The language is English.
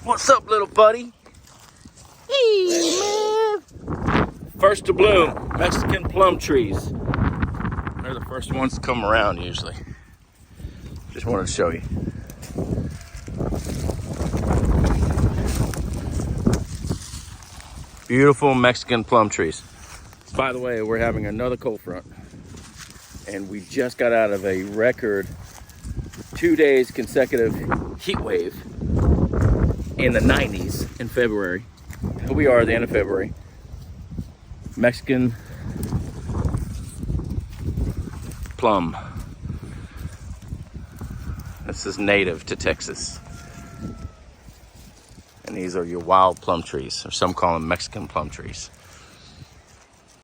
What's up, little buddy? Hey, man. First to bloom, Mexican plum trees. They're the first ones to come around usually. Just wanted to show you. Beautiful Mexican plum trees. By the way, we're having another cold front. And we just got out of a record 2 days consecutive heat wave in the 90s in February. Here we are at the end of February. Mexican plum. This is native to Texas. And these are your wild plum trees, or some call them Mexican plum trees.